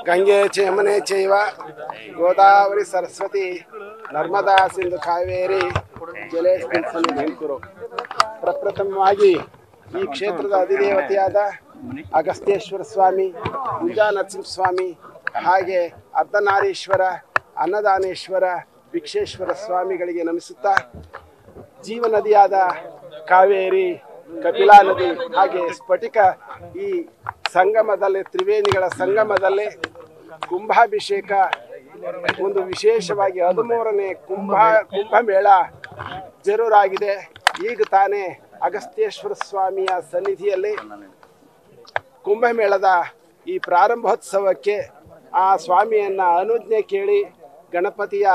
ಗಂಗೆ ಯಮುನೆ ಚೈವ ಗೋದಾವರಿ ಸರಸ್ವತಿ ನರ್ಮದಾ ಸಿಂಧು ಕಾವೇರಿ ಜಲೇಸ್ಮಿನ್ ಸನ್ನಿಧಿಂ. ಪ್ರಪ್ರಥಮವಾಗಿ ಈ ಕ್ಷೇತ್ರದ ಅಧಿದೇವತೆಯಾದ ಅಗಸ್ತ್ಯೇಶ್ವರ ಸ್ವಾಮಿ, ಗುಂಜಾ ನರಸಿಂಹ ಸ್ವಾಮಿ, ಹಾಗೆ ಅರ್ಧನಾರೀಶ್ವರ, ಅನ್ನದಾನೇಶ್ವರ, ಭಿಕ್ಷೇಶ್ವರ ಸ್ವಾಮಿಗಳಿಗೆ ನಮಿಸುತ್ತಾ, ಜೀವನದಿಯಾದ ಕಾವೇರಿ, ಕಪಿಲಾ ನದಿ ಹಾಗೆ ಸ್ಫಟಿಕ ಈ ಸಂಗಮದಲ್ಲಿ, ತ್ರಿವೇಣಿಗಳ ಸಂಗಮದಲ್ಲಿ ಕುಂಭಾಭಿಷೇಕ ಒಂದು ವಿಶೇಷವಾಗಿ 13ನೇ ಕುಂಭಮೇಳ ಜರೂರಾಗಿದೆ. ಈಗ ತಾನೇ ಅಗಸ್ತ್ಯೇಶ್ವರ ಸ್ವಾಮಿಯ ಸನ್ನಿಧಿಯಲ್ಲಿ ಕುಂಭಮೇಳದ ಈ ಪ್ರಾರಂಭೋತ್ಸವಕ್ಕೆ ಆ ಸ್ವಾಮಿಯನ್ನ ಅನುಜ್ಞೆ ಕೇಳಿ ಗಣಪತಿಯ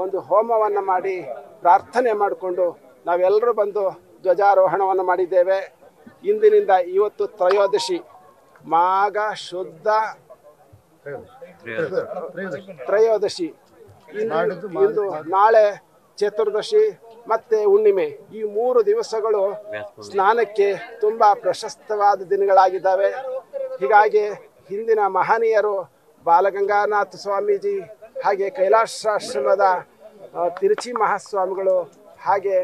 ಒಂದು ಹೋಮವನ್ನು ಮಾಡಿ ಪ್ರಾರ್ಥನೆ ಮಾಡಿಕೊಂಡು ನಾವೆಲ್ಲರೂ ಬಂದು ಧ್ವಜಾರೋಹಣವನ್ನು ಮಾಡಿದ್ದೇವೆ. ಇಂದಿನಿಂದ ಇವತ್ತು ತ್ರಯೋದಶಿ, ಮಾಘ ಶುದ್ಧ ತ್ರಯೋದಶಿ, ಇಂದು ನಾಳೆ ಚತುರ್ದಶಿ ಮತ್ತೆ ಹುಣ್ಣಿಮೆ. ಈ 3 ದಿವಸಗಳು ಸ್ನಾನಕ್ಕೆ ತುಂಬಾ ಪ್ರಶಸ್ತವಾದ ದಿನಗಳಾಗಿದ್ದಾವೆ. ಹೀಗಾಗಿ ಹಿಂದಿನ ಮಹನೀಯರು ಬಾಲಗಂಗಾನಾಥ ಸ್ವಾಮೀಜಿ, ಹಾಗೆ ಕೈಲಾಸಾಶ್ರಮದ ತಿರುಚಿ ಮಹಾಸ್ವಾಮಿಗಳು, ಹಾಗೆ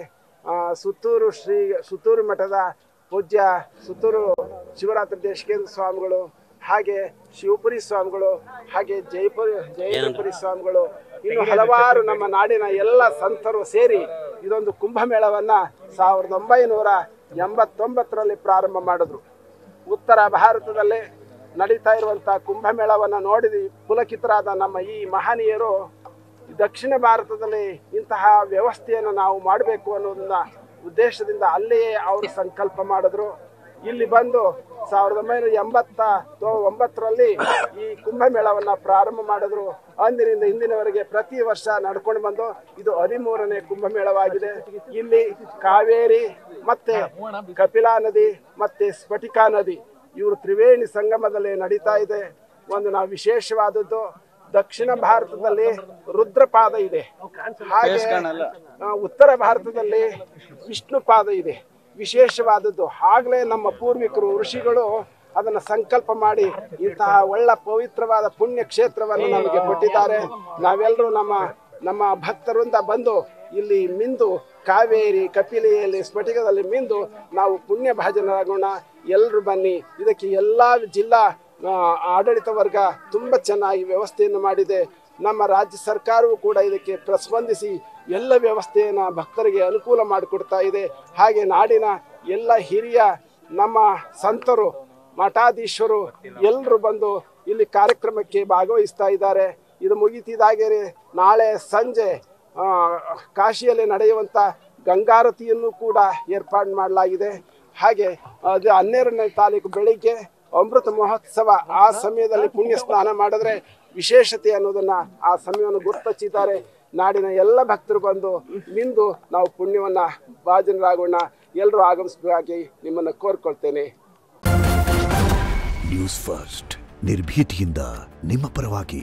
ಸುತ್ತೂರು ಮಠದ ಪೂಜ್ಯ ಸುತ್ತೂರು ಶಿವರಾತ್ರಿ ದೇಶಿಕೇಂದ್ರ ಸ್ವಾಮಿಗಳು, ಹಾಗೆ ಶಿವಪುರಿ ಸ್ವಾಮಿಗಳು, ಹಾಗೆ ಜಯಪುರಿ ಸ್ವಾಮಿಗಳು, ಇನ್ನು ಹಲವಾರು ನಮ್ಮ ನಾಡಿನ ಎಲ್ಲ ಸಂತರು ಸೇರಿ ಇದೊಂದು ಕುಂಭಮೇಳವನ್ನ 1989ರಲ್ಲಿ ಪ್ರಾರಂಭ ಮಾಡಿದ್ರು. ಉತ್ತರ ಭಾರತದಲ್ಲಿ ನಡೀತಾ ಇರುವಂತಹ ಕುಂಭಮೇಳವನ್ನು ನೋಡಿ ಪುಲಕಿತರಾದ ನಮ್ಮ ಈ ಮಹನೀಯರು ದಕ್ಷಿಣ ಭಾರತದಲ್ಲಿ ಇಂತಹ ವ್ಯವಸ್ಥೆಯನ್ನು ನಾವು ಮಾಡಬೇಕು ಅನ್ನೋದನ್ನ ಉದ್ದೇಶದಿಂದ ಅಲ್ಲಿಯೇ ಅವರು ಸಂಕಲ್ಪ ಮಾಡಿದ್ರು. ಇಲ್ಲಿ ಬಂದು 1989ರಲ್ಲಿ ಈ ಕುಂಭಮೇಳವನ್ನು ಪ್ರಾರಂಭ ಮಾಡಿದ್ರು. ಅಂದಿನಿಂದ ಇಂದಿನವರೆಗೆ ಪ್ರತಿ ವರ್ಷ ನಡ್ಕೊಂಡು ಬಂದು ಇದು 13ನೇ ಕುಂಭಮೇಳವಾಗಿದೆ. ಇಲ್ಲಿ ಕಾವೇರಿ ಮತ್ತೆ ಕಪಿಲಾ ನದಿ ಮತ್ತೆ ಸ್ಫಟಿಕಾ ನದಿ ಇವರು ತ್ರಿವೇಣಿ ಸಂಗಮದಲ್ಲಿ ನಡೀತಾ ಇದೆ. ಒಂದು ನಾವು ವಿಶೇಷವಾದದ್ದು, ದಕ್ಷಿಣ ಭಾರತದಲ್ಲಿ ರುದ್ರಪಾದ ಇದೆ, ಹಾಗೆ ಉತ್ತರ ಭಾರತದಲ್ಲಿ ವಿಷ್ಣುಪಾದ ಇದೆ. ವಿಶೇಷವಾದದ್ದು, ಆಗಲೇ ನಮ್ಮ ಪೂರ್ವಿಕರು ಋಷಿಗಳು ಅದನ್ನು ಸಂಕಲ್ಪ ಮಾಡಿ ಇಂತಹ ಒಳ್ಳೆ ಪವಿತ್ರವಾದ ಪುಣ್ಯ ಕ್ಷೇತ್ರವನ್ನು ನಮಗೆ ಕೊಟ್ಟಿದ್ದಾರೆ. ನಾವೆಲ್ಲರೂ ನಮ್ಮ ಭಕ್ತರಿಂದ ಬಂದು ಇಲ್ಲಿ ಮಿಂದು ಕಾವೇರಿ ಕಪಿಲೆಯಲ್ಲಿ ಸ್ಫಟಿಕದಲ್ಲಿ ಮಿಂದು ನಾವು ಪುಣ್ಯ ಭಾಜನರಾಗೋಣ. ಎಲ್ಲರೂ ಬನ್ನಿ. ಇದಕ್ಕೆ ಎಲ್ಲ ಜಿಲ್ಲಾ ಆಡಳಿತ ವರ್ಗ ತುಂಬ ಚೆನ್ನಾಗಿ ವ್ಯವಸ್ಥೆಯನ್ನು ಮಾಡಿದೆ. ನಮ್ಮ ರಾಜ್ಯ ಸರ್ಕಾರವೂ ಕೂಡ ಇದಕ್ಕೆ ಪ್ರಸ್ಪಂದಿಸಿ ಎಲ್ಲ ವ್ಯವಸ್ಥೆಯನ್ನು ಭಕ್ತರಿಗೆ ಅನುಕೂಲ ಮಾಡಿಕೊಡ್ತಾ ಇದೆ. ಹಾಗೆ ನಾಡಿನ ಎಲ್ಲ ಹಿರಿಯ ನಮ್ಮ ಸಂತರು, ಮಠಾಧೀಶರು ಎಲ್ಲರೂ ಬಂದು ಇಲ್ಲಿ ಕಾರ್ಯಕ್ರಮಕ್ಕೆ ಭಾಗವಹಿಸ್ತಾ ಇದ್ದಾರೆ. ಇದು ಮುಗಿತಿದ್ದಾಗೆ ನಾಳೆ ಸಂಜೆ ಕಾಶಿಯಲ್ಲಿ ನಡೆಯುವಂಥ ಗಂಗಾರತಿಯನ್ನು ಕೂಡ ಏರ್ಪಾಡು ಮಾಡಲಾಗಿದೆ. ಹಾಗೆ ಅದು 12ನೇ ತಾರೀಕು ಬೆಳಿಗ್ಗೆ ಅಮೃತ ಮಹೋತ್ಸವ. ಆ ಸಮಯದಲ್ಲಿ ಪುಣ್ಯ ಸ್ನಾನ ಮಾಡಿದ್ರೆ ವಿಶೇಷತೆ ಅನ್ನೋದನ್ನ ಆ ಸಮಯವನ್ನು ಗುರುತಿಸಿದ್ದಾರೆ. ನಾಡಿನ ಎಲ್ಲ ಭಕ್ತರು ಬಂದು ಮಿಂದು ನಾವು ಪುಣ್ಯವನ್ನ ಭಾಜನರಾಗೋಣ. ಎಲ್ಲರೂ ಆಗಮಿಸಬೇಕಾಗಿ ನಿಮ್ಮನ್ನು ಕೋರ್ಕೊಳ್ತೇನೆ. ನ್ಯೂಸ್ ಫಸ್ಟ್, ನಿರ್ಭೀತಿಯಿಂದ ನಿಮ್ಮ ಪರವಾಗಿ.